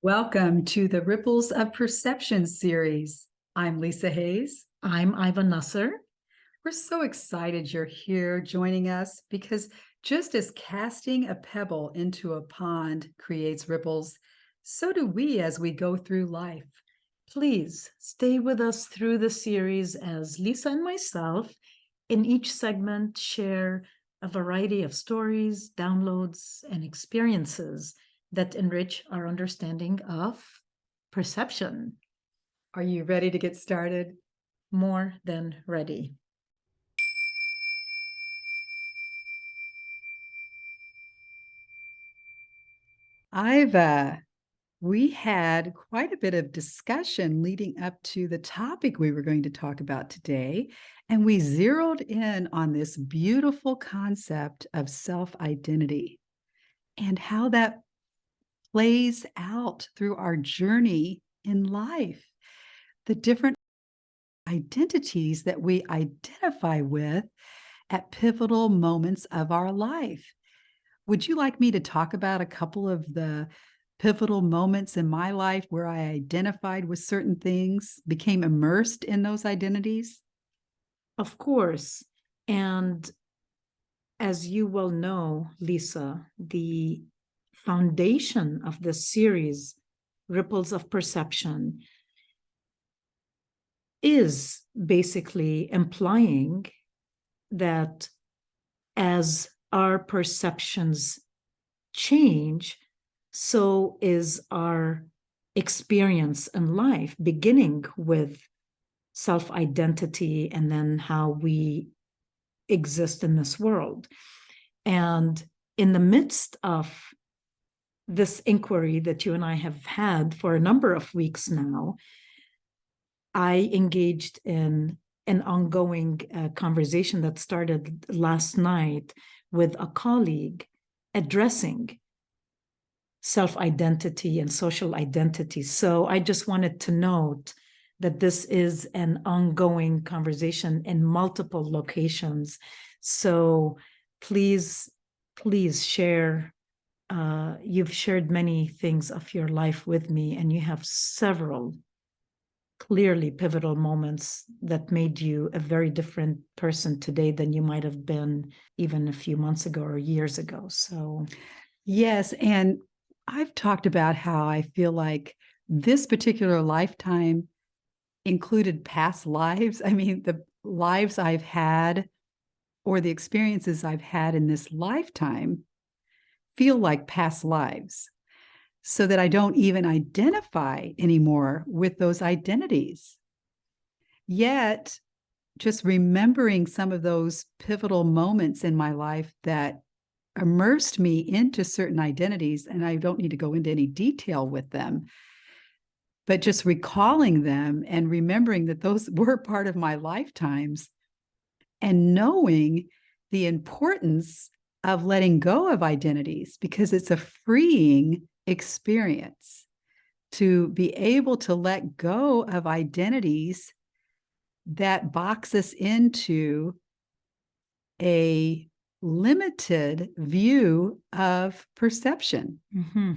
Welcome to the Ripples of Perception series. I'm Lisa Hayes. I'm Iva Nasr. We're so excited you're here joining us because just as casting a pebble into a pond creates ripples, so do we as we go through life. Please stay with us through the series as Lisa and myself, in each segment, share a variety of stories, downloads, and experiences that enrich our understanding of perception. Are you ready to get started? More than ready. Iva, we had quite a bit of discussion leading up to the topic we were going to talk about today, and we zeroed in on this beautiful concept of self-identity and how that plays out through our journey in life. The different identities that we identify with at pivotal moments of our life. Would you like me to talk about a couple of the pivotal moments in my life where I identified with certain things, became immersed in those identities? Of course. And as you well know, Lisa, the foundation of this series, Ripples of Perception, is basically implying that as our perceptions change, so is our experience in life, beginning with self-identity and then how we exist in this world. And in the midst of this inquiry that you and I have had for a number of weeks now, I engaged in an ongoing conversation that started last night with a colleague addressing self-identity and social identity. So I just wanted to note that this is an ongoing conversation in multiple locations. So please share. You've shared many things of your life with me, and you have several clearly pivotal moments that made you a very different person today than you might have been even a few months ago or years ago. So, yes. And I've talked about how I feel like this particular lifetime included past lives. I mean, the lives I've had or the experiences I've had in this lifetime feel like past lives, so that I don't even identify anymore with those identities. Yet, just remembering some of those pivotal moments in my life that immersed me into certain identities, and I don't need to go into any detail with them, but just recalling them and remembering that those were part of my lifetimes and knowing the importance of letting go of identities, because it's a freeing experience to be able to let go of identities that box us into a limited view of perception. mm-hmm.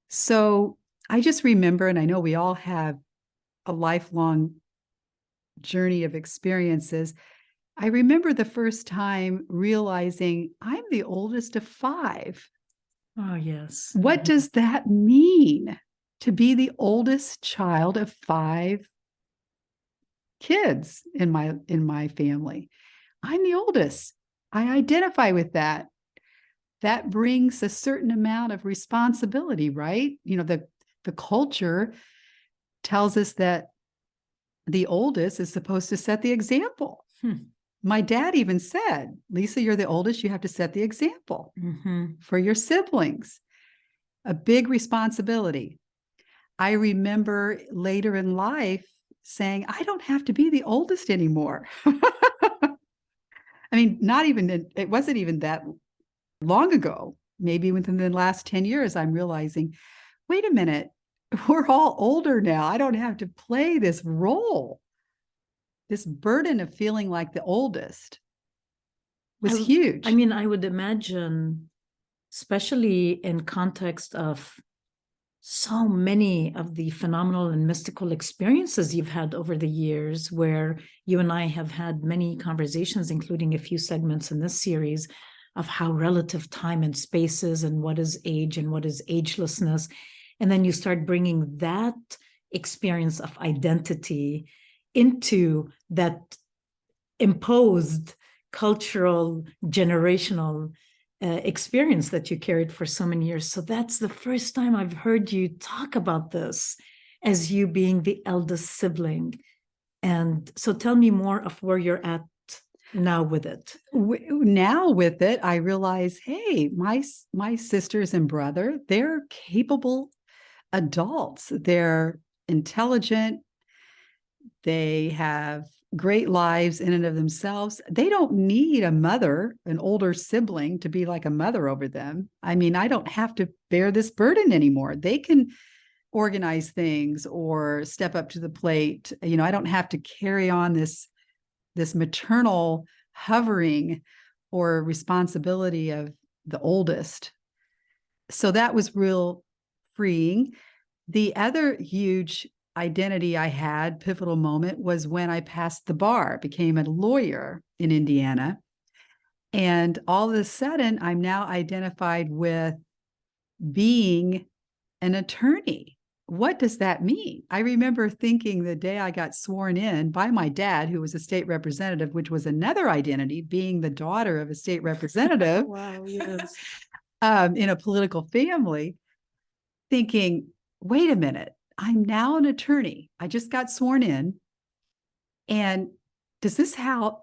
So I just remember, and I know we all have a lifelong journey of experiences. I remember the first time realizing I'm the oldest of five. Oh, yes. What does that mean to be the oldest child of five kids in my family? I'm the oldest. I identify with that. That brings a certain amount of responsibility, right? You know, the culture tells us that the oldest is supposed to set the example. My dad even said, Lisa, you're the oldest, you have to set the example for your siblings. A big responsibility. I remember later in life saying, I don't have to be the oldest anymore. I mean, it wasn't even that long ago. Maybe within the last 10 years, I'm realizing, wait a minute, we're all older now. I don't have to play this role. This burden of feeling like the oldest was huge. I mean, I would imagine, especially in context of so many of the phenomenal and mystical experiences you've had over the years, where you and I have had many conversations, including a few segments in this series, of how relative time and space is, and what is age and what is agelessness. And then you start bringing that experience of identity into that imposed cultural, generational experience that you carried for so many years. So that's the first time I've heard you talk about this as you being the eldest sibling. And so tell me more of where you're at now with it. Now with it, I realize, hey, my sisters and brother, they're capable adults. They're intelligent. They have great lives in and of themselves. They don't need a mother, an older sibling, to be like a mother over them. I mean, I don't have to bear this burden anymore. They can organize things or step up to the plate. I don't have to carry on this maternal hovering or responsibility of the oldest. So that was real freeing. The other huge identity I had, pivotal moment, was when I passed the bar, became a lawyer in Indiana. And all of a sudden, I'm now identified with being an attorney. What does that mean? I remember thinking the day I got sworn in by my dad, who was a state representative, which was another identity, being the daughter of a state representative. Wow, yes. In a political family, thinking, wait a minute, I'm now an attorney. I just got sworn in. And is this how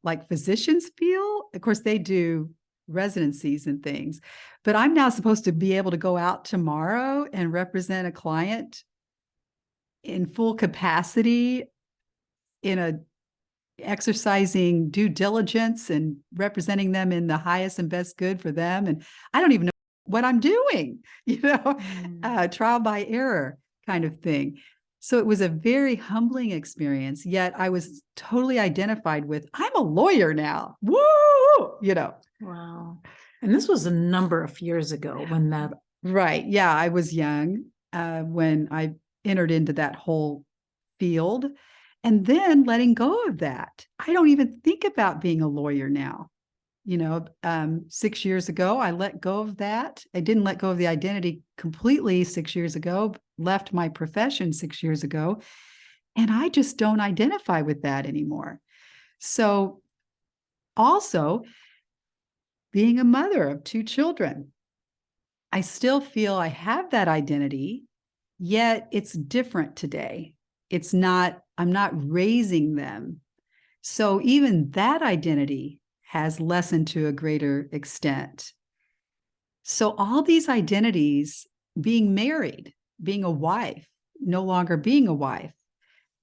like physicians feel? Of course, they do residencies and things, but I'm now supposed to be able to go out tomorrow and represent a client in full capacity, in a exercising due diligence and representing them in the highest and best good for them. And I don't even know what I'm doing, trial by error kind of thing. So it was a very humbling experience, yet I was totally identified with, I'm a lawyer now. Woo! Wow. And this was a number of years ago when that. Right. Yeah. I was young when I entered into that whole field, and then letting go of that. I don't even think about being a lawyer now. 6 years ago, I let go of that. I didn't let go of the identity completely 6 years ago, left my profession 6 years ago, and I just don't identify with that anymore. So, also, being a mother of two children, I still feel I have that identity, yet it's different today. I'm not raising them. So even that identity has lessened to a greater extent. So all these identities, being married, being a wife, no longer being a wife,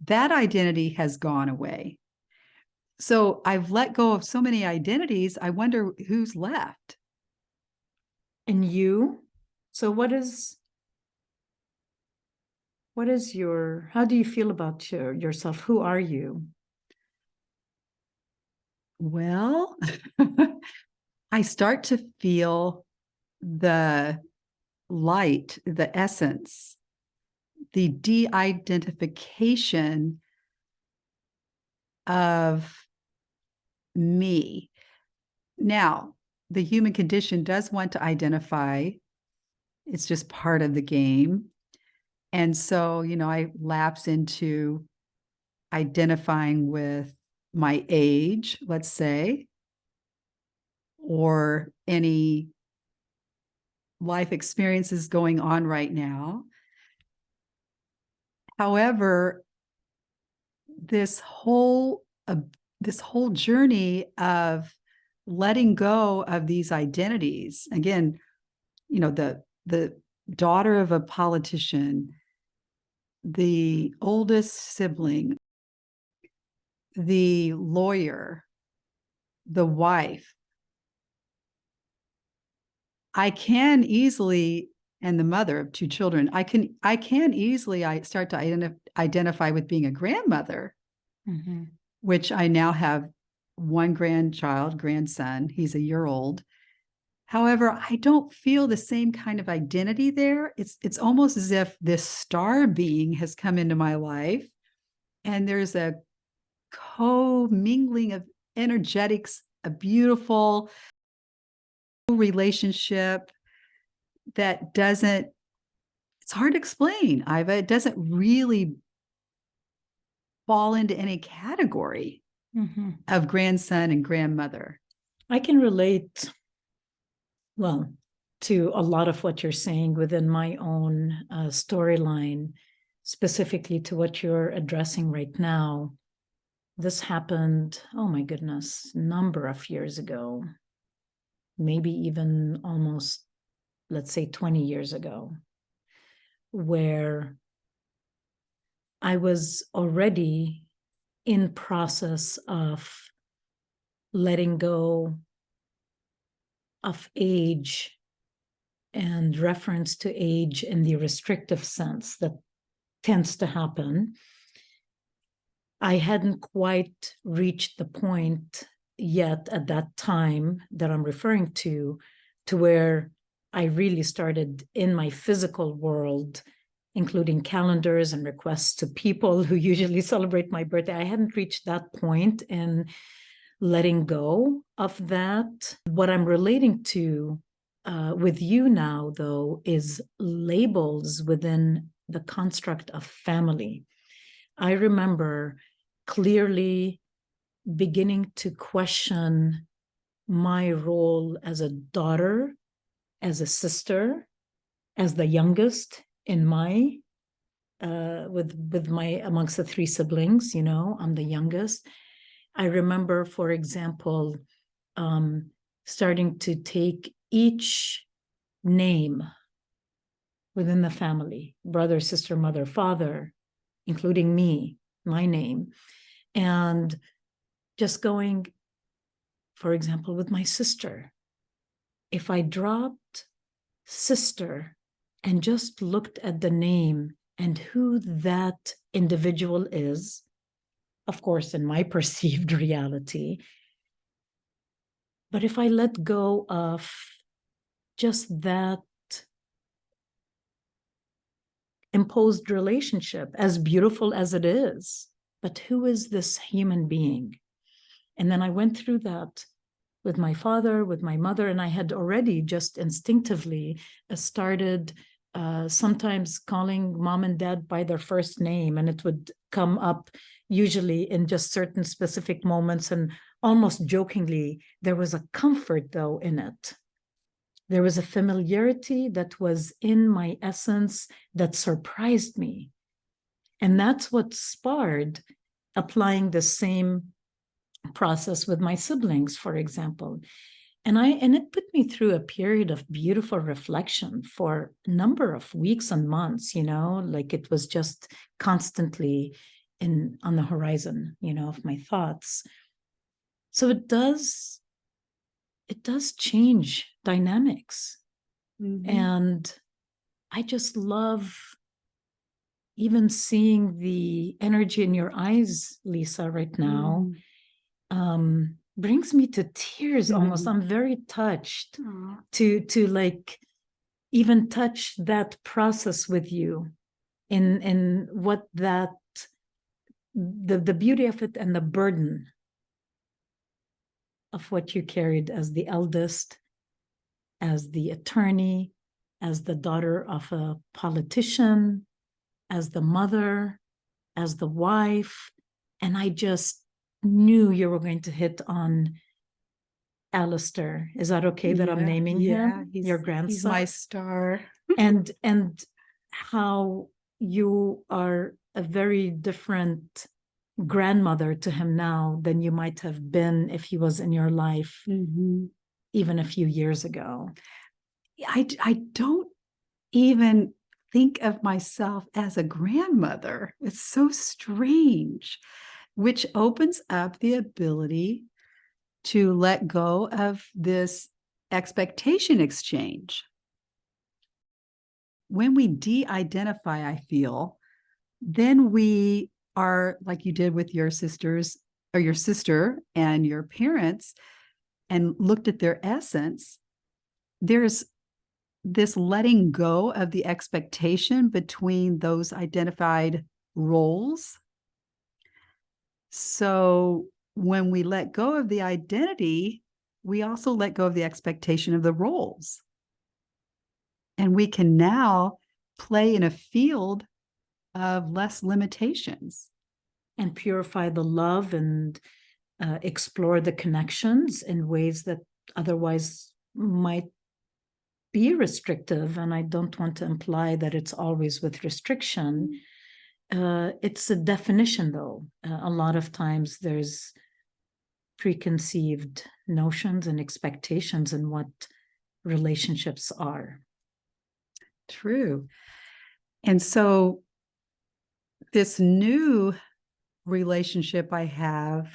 that identity has gone away. So I've let go of so many identities. I wonder who's left. And you? So how do you feel about yourself? Who are you? Well, I start to feel the light, the essence, the de-identification of me. Now, the human condition does want to identify. It's just part of the game. And so, I lapse into identifying with my age, let's say, or any life experiences going on right now. However, this whole this whole journey of letting go of these identities, again, the daughter of a politician, the oldest sibling, the lawyer, the wife, I can easily, and the mother of two children, I can easily I start to identify with being a grandmother, which I now have one grandson. He's a year old. However, I don't feel the same kind of identity there. It's almost as if this star being has come into my life and there's a co-mingling of energetics, a beautiful relationship that doesn't, it's hard to explain, Iva. It doesn't really fall into any category of grandson and grandmother. I can relate, well, to a lot of what you're saying within my own storyline, specifically to what you're addressing right now. This happened, oh my goodness, number of years ago, maybe even almost, let's say 20 years ago, where I was already in process of letting go of age and reference to age in the restrictive sense that tends to happen. I hadn't quite reached the point yet at that time that I'm referring to where I really started in my physical world, including calendars and requests to people who usually celebrate my birthday. I hadn't reached that point in letting go of that. What I'm relating to with you now, though, is labels within the construct of family. I remember clearly beginning to question my role as a daughter, as a sister, as the youngest in my with my amongst the three siblings. You know, I'm the youngest. I remember, for example, starting to take each name within the family, brother, sister, mother, father, including me, my name, and just going, for example, with my sister. If I dropped sister and just looked at the name and who that individual is, of course, in my perceived reality, but if I let go of just that imposed relationship, as beautiful as it is, but who is this human being? And then I went through that with my father, with my mother, and I had already just instinctively started sometimes calling mom and dad by their first name, and it would come up usually in just certain specific moments, and almost jokingly, there was a comfort though in it. There was a familiarity that was in my essence that surprised me. And that's what sparred applying the same process with my siblings, for example. And it put me through a period of beautiful reflection for a number of weeks and months, you know, like it was just constantly on the horizon, you know, of my thoughts. So it does change dynamics. And I just love even seeing the energy in your eyes, Lisa, right now. Brings me to tears almost. I'm very touched to like even touch that process with you in what that the beauty of it and the burden of what you carried as the eldest, as the attorney, as the daughter of a politician, as the mother, as the wife. And I just knew you were going to hit on Alistair. Is that okay that I'm naming him? Your grandson? He's my star. and how you are a very different grandmother to him now than you might have been if he was in your life even a few years ago. I don't even think of myself as a grandmother. It's so strange, which opens up the ability to let go of this expectation exchange. When we de-identify, I feel, then we are, like you did with your sisters or your sister and your parents, and looked at their essence, there's this letting go of the expectation between those identified roles. So when we let go of the identity, we also let go of the expectation of the roles. And we can now play in a field of less limitations. And purify the love and explore the connections in ways that otherwise might be restrictive. And I don't want to imply that it's always with restriction. It's a definition, though. A lot of times there's preconceived notions and expectations in what relationships are. True. And so this new relationship I have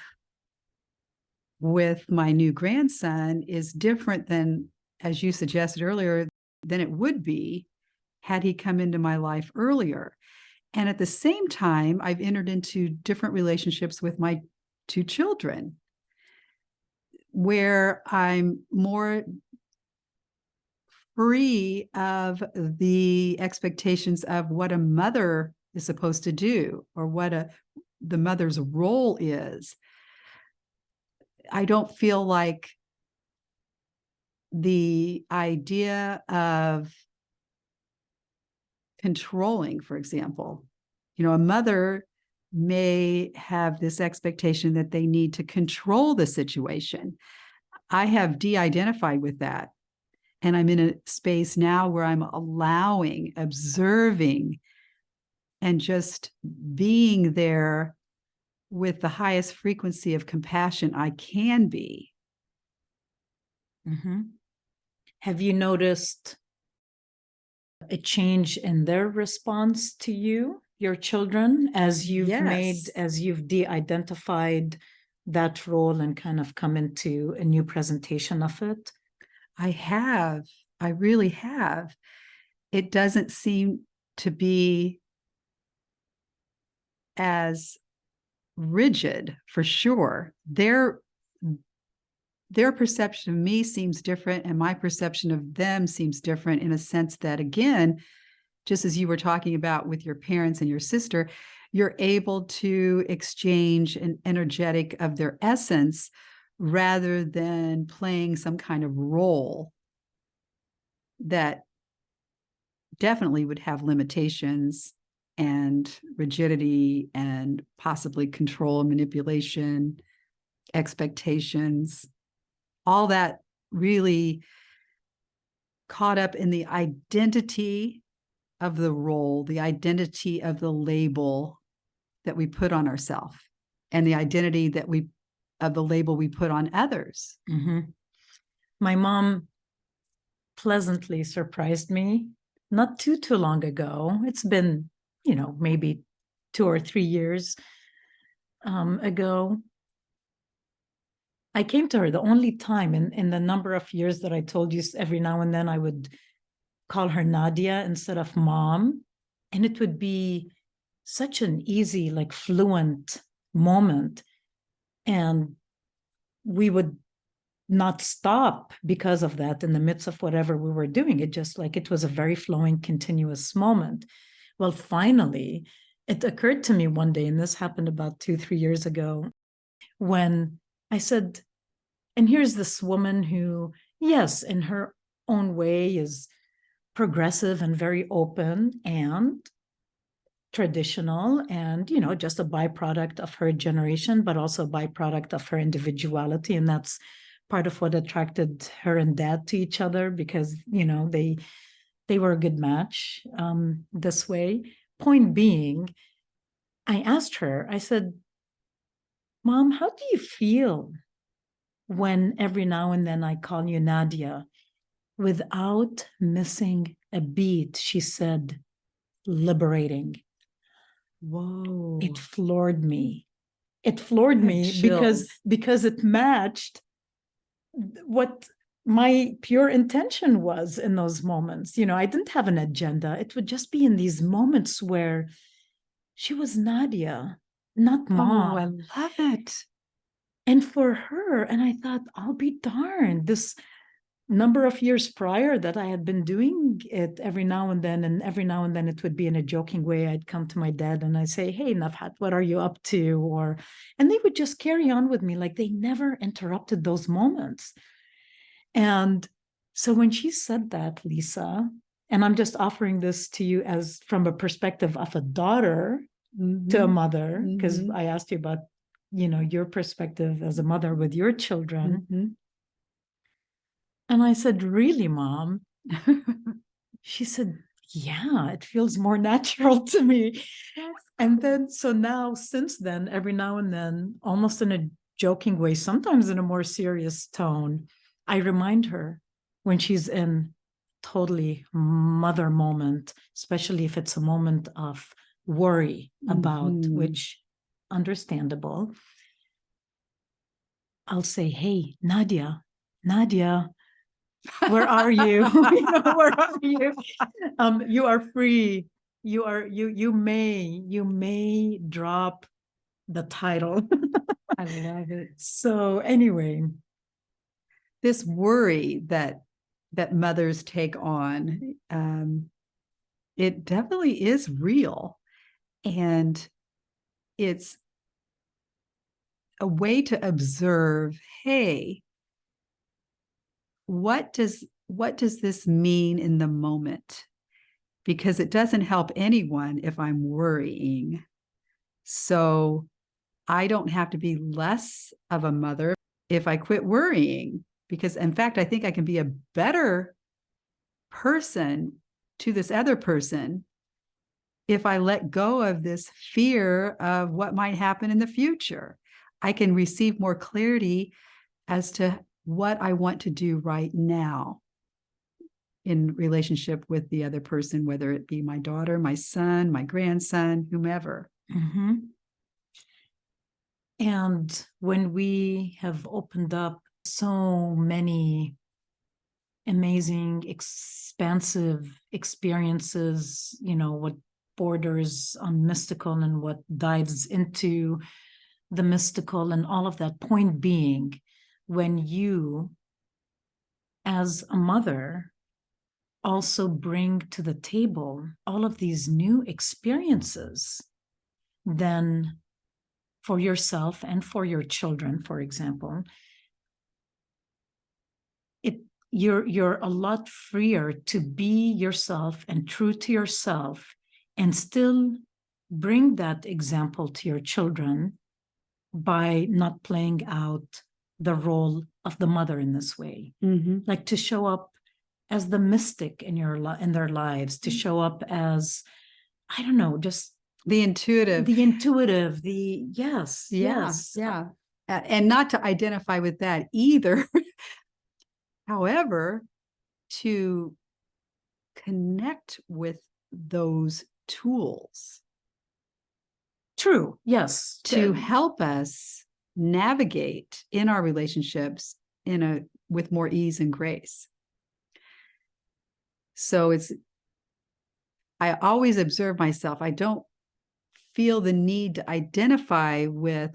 with my new grandson is different than, as you suggested earlier, than it would be had he come into my life earlier. And at the same time, I've entered into different relationships with my two children where I'm more free of the expectations of what a mother is supposed to do or what the mother's role is. I don't feel like the idea of controlling, for example, a mother may have this expectation that they need to control the situation. I have de-identified with that. And I'm in a space now where I'm allowing, observing, and just being there with the highest frequency of compassion I can be. Mm-hmm. Have you noticed a change in their response to you, your children, as you've de-identified that role and kind of come into a new presentation of it? I have. I really have. It doesn't seem to be as rigid, for sure. Their perception of me seems different, and my perception of them seems different in a sense that, again, just as you were talking about with your parents and your sister, you're able to exchange an energetic of their essence rather than playing some kind of role that definitely would have limitations and rigidity and possibly control and manipulation, expectations, all that really caught up in the identity of the role, the identity of the label that we put on ourselves, and the identity that we of the label we put on others. Mm-hmm. My mom pleasantly surprised me not too long ago. It's been, maybe 2 or 3 years ago. I came to her the only time in the number of years that I told you every now and then I would call her Nadia instead of mom. And it would be such an easy, like fluent moment. And we would not stop because of that in the midst of whatever we were doing. It just like it was a very flowing, continuous moment. Well, finally, it occurred to me one day, and this happened about 2, 3 years ago, when I said, and here's this woman who, yes, in her own way is progressive and very open and traditional and, just a byproduct of her generation, but also a byproduct of her individuality. And that's part of what attracted her and dad to each other because, they were a good match this way. Point being, I asked her, I said, Mom, how do you feel when every now and then I call you Nadia? Without missing a beat, she said, liberating. Whoa. It floored me. It floored me Chills. because it matched what my pure intention was in those moments. I didn't have an agenda. It would just be in these moments where she was Nadia, not mom. Oh, I love it. And for her, and I thought, I'll be darned. number of years prior that I had been doing it every now and then, and every now and then it would be in a joking way. I'd come to my dad and I say, "Hey, Nafhat, what are you up to?" And they would just carry on with me, like they never interrupted those moments. And so when she said that, Lisa, and I'm just offering this to you as from a perspective of a daughter to a mother, because I asked you about, your perspective as a mother with your children. And I said, "Really, Mom?" She said, "Yeah, it feels more natural to me." And then, so now, since then, every now and then, almost in a joking way, sometimes in a more serious tone, I remind her when she's in totally mother moment, especially if it's a moment of worry about, which understandable. I'll say, "Hey, Nadia, where are you?" Where are you? You are free. You may drop the title. I love it. So anyway, This worry that mothers take on, it definitely is real, and it's a way to observe, hey, what does this mean in the moment? Because it doesn't help anyone if I'm worrying. So I don't have to be less of a mother if I quit worrying, because in fact, I think I can be a better person to this other person if I let go of this fear of what might happen in the future. I can receive more clarity as to what I want to do right now in relationship with the other person, whether it be my daughter, my son, my grandson, whomever. And when we have opened up so many amazing, expansive experiences, what borders on mystical and what dives into the mystical and all of that, point being, when you, as a mother, also bring to the table all of these new experiences, then for yourself and for your children, for example, you're a lot freer to be yourself and true to yourself, and still bring that example to your children by not playing out the role of the mother in this way. Like to show up as the mystic in their lives, to show up as, I don't know, just the intuitive, yes. Yeah. And not to identify with that either. However, to connect with those tools. True. Yes. To help us navigate in our relationships with more ease and grace. So I always observe myself. I don't feel the need to identify with,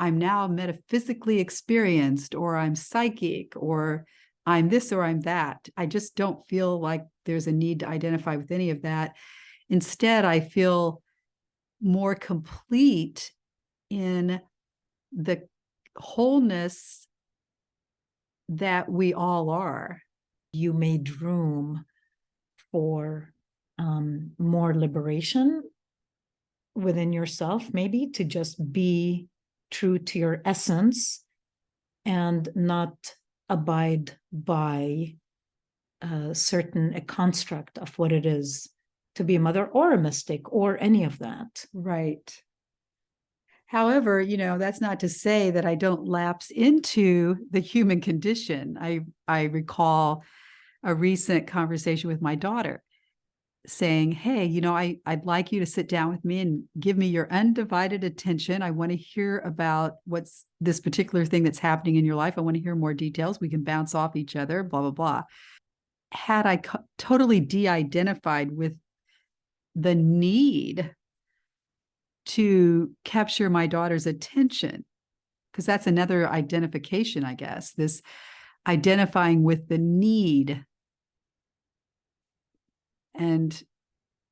I'm now metaphysically experienced, or I'm psychic, or I'm this, or I'm that. I just don't feel like there's a need to identify with any of that. Instead, I feel more complete in the wholeness that we all are. You made room for more liberation within yourself, maybe to just be true to your essence and not abide by a construct of what it is to be a mother or a mystic or any of that. Right. However, that's not to say that I don't lapse into the human condition. I recall a recent conversation with my daughter saying, "Hey, I'd like you to sit down with me and give me your undivided attention. I want to hear about what's this particular thing that's happening in your life. I want to hear more details. We can bounce off each other, blah, blah, blah." Had I totally de-identified with the need to capture my daughter's attention, because that's another identification, I guess, this identifying with the need. And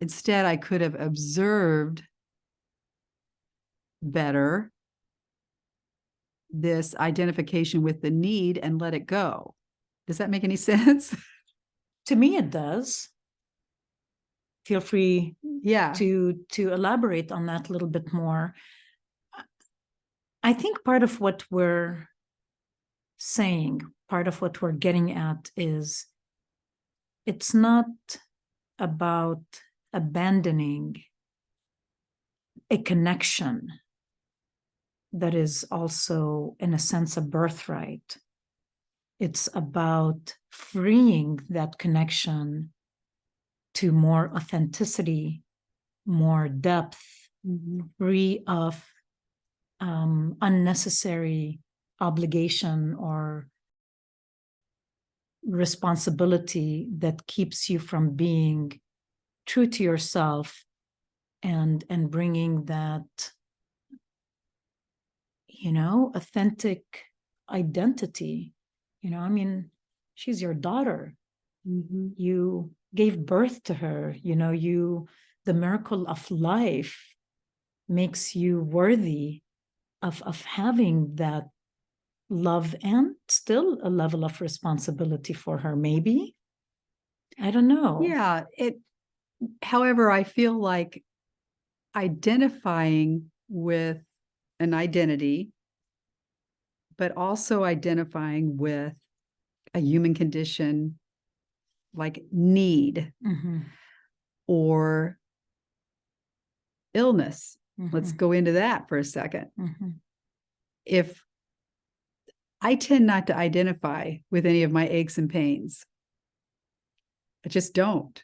instead, I could have observed better this identification with the need and let it go. Does that make any sense? To me, it does. Feel free Yeah. to elaborate on that a little bit more. I think part of what we're saying, part of what we're getting at is it's not about abandoning a connection that is also, in a sense, a birthright. It's about freeing that connection to more authenticity, more depth, free of unnecessary obligation or responsibility that keeps you from being true to yourself and bringing that, authentic identity. I mean, she's your daughter. You gave birth to her. The miracle of life makes you worthy of having that love and still a level of responsibility for her, maybe. I don't know. Yeah. However, I feel like identifying with an identity, but also identifying with a human condition like need or illness. Let's go into that for a second. If I tend not to identify with any of my aches and pains, I just don't.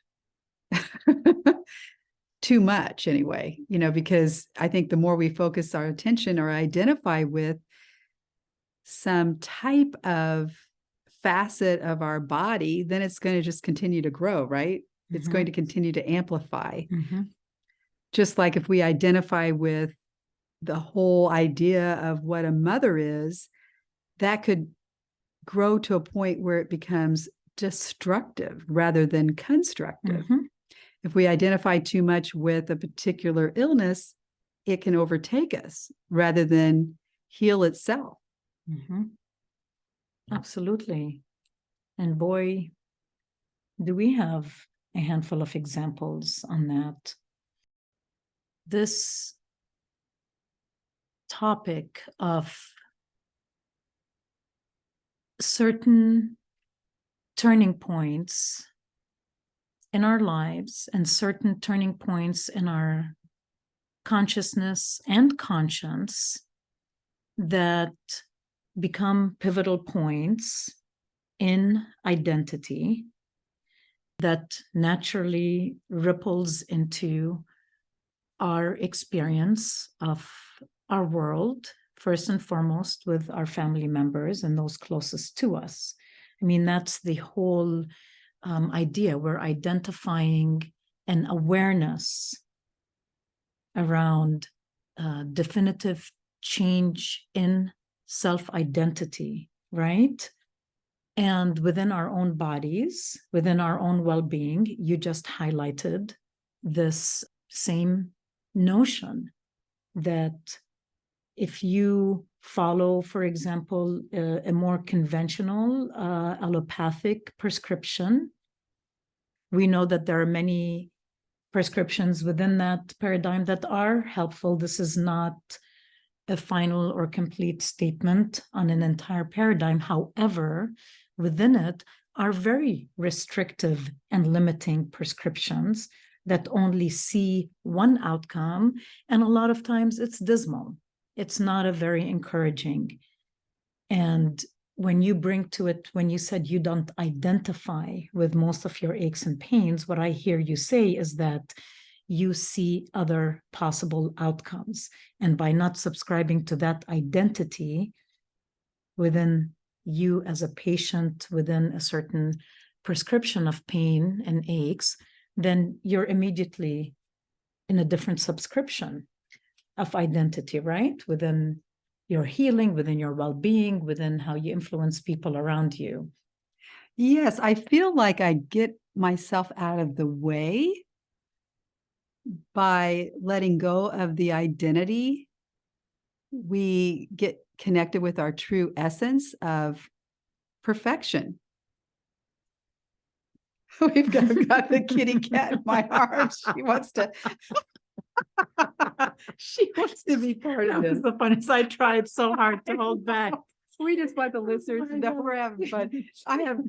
Too much anyway, because I think the more we focus our attention or identify with some type of facet of our body, then it's going to just continue to grow, right? It's going to continue to amplify. Just like if we identify with the whole idea of what a mother is, that could grow to a point where it becomes destructive rather than constructive. If we identify too much with a particular illness, it can overtake us rather than heal itself. Absolutely. And boy, do we have a handful of examples on that. This topic of certain turning points in our lives and certain turning points in our consciousness and conscience that become pivotal points in identity that naturally ripples into our experience of our world, first and foremost with our family members and those closest to us. I mean, that's the whole idea. We're identifying an awareness around definitive change in self-identity, right? And within our own bodies, within our own well-being, you just highlighted this same notion that if you follow, for example, a more conventional allopathic prescription, we know that there are many prescriptions within that paradigm that are helpful. This is not a final or complete statement on an entire paradigm. However, within it are very restrictive and limiting prescriptions that only see one outcome. And a lot of times it's dismal. It's not a very encouraging. And when you bring to it, when you said you don't identify with most of your aches and pains, what I hear you say is that you see other possible outcomes. And by not subscribing to that identity within you as a patient, within a certain prescription of pain and aches, then you're immediately in a different subscription of identity, right? Within your healing, within your well-being, within how you influence people around you? Yes, I feel like I get myself out of the way by letting go of the identity. We get connected with our true essence of perfection. I've got the kitty cat in my arms. She wants to be part of That was this. the funniest. I tried so hard to hold back. We just want the listeners to know we're having fun. I have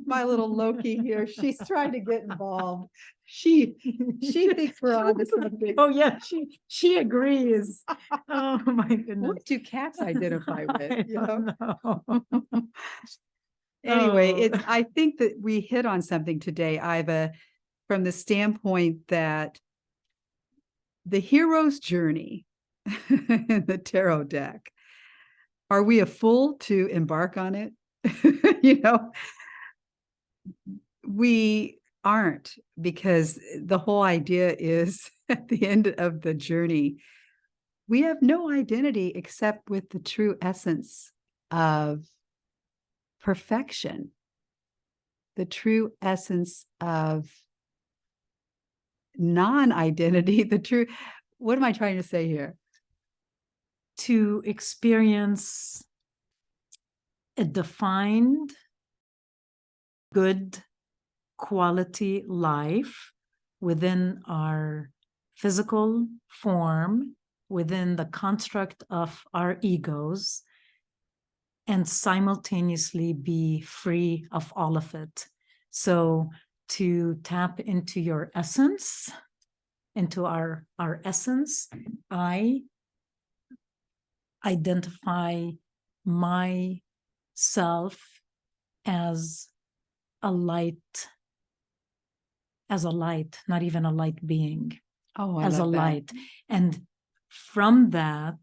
my little Loki here. She's trying to get involved. She thinks we're on to something. Oh yeah, she agrees. Oh my goodness. What do cats identify with? You know? know. Anyway, Oh. I think that we hit on something today, Iva, from the standpoint that the hero's journey in the tarot deck. Are we a fool to embark on it? You know, we aren't, because the whole idea is at the end of the journey, we have no identity except with the true essence of perfection, the true essence of non-identity, the true, what am I trying to say here? To experience a defined, good quality life within our physical form, within the construct of our egos, and simultaneously be free of all of it. So to tap into your essence, into our essence, I identify myself as a light, not even a light being, Oh, as a light. And from that,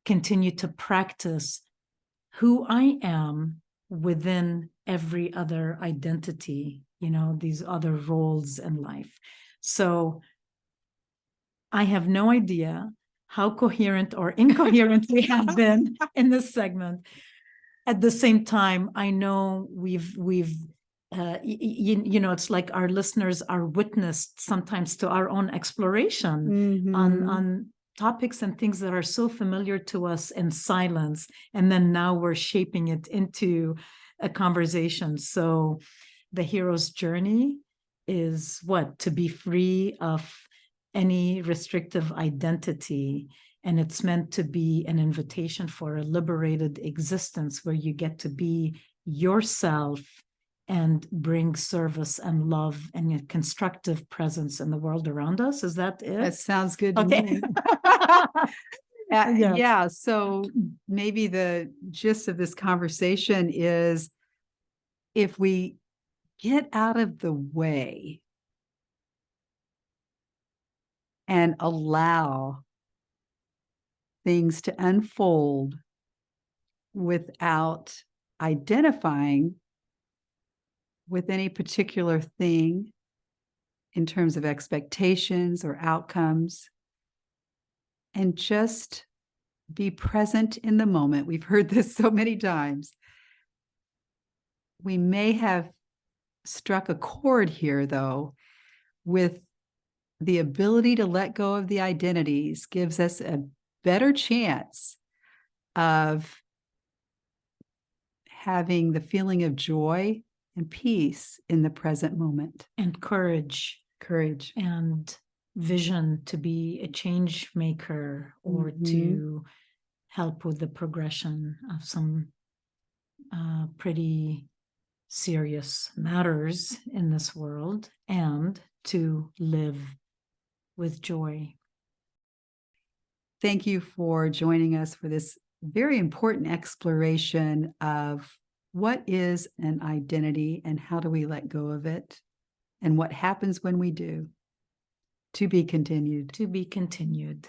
continue to practice who I am within every other identity, these other roles in life. So I have no idea how coherent or incoherent we have been in this segment. At the same time, I know we've it's like our listeners are witnessed sometimes to our own exploration on topics and things that are so familiar to us in silence, and then now we're shaping it into a conversation. So the hero's journey is what? To be free of any restrictive identity. And it's meant to be an invitation for a liberated existence where you get to be yourself and bring service and love and a constructive presence in the world around us. Is that it? That sounds good to Okay. me. Yes. Yeah, so maybe the gist of this conversation is, if we get out of the way and allow things to unfold without identifying with any particular thing in terms of expectations or outcomes, and just be present in the moment. We've heard this so many times. We may have struck a chord here, though, with the ability to let go of the identities gives us a better chance of having the feeling of joy and peace in the present moment. And courage. And vision to be a change maker, or to help with the progression of some pretty serious matters in this world, and to live with joy. Thank you for joining us for this very important exploration of what is an identity and how do we let go of it, and what happens when we do. To be continued. To be continued.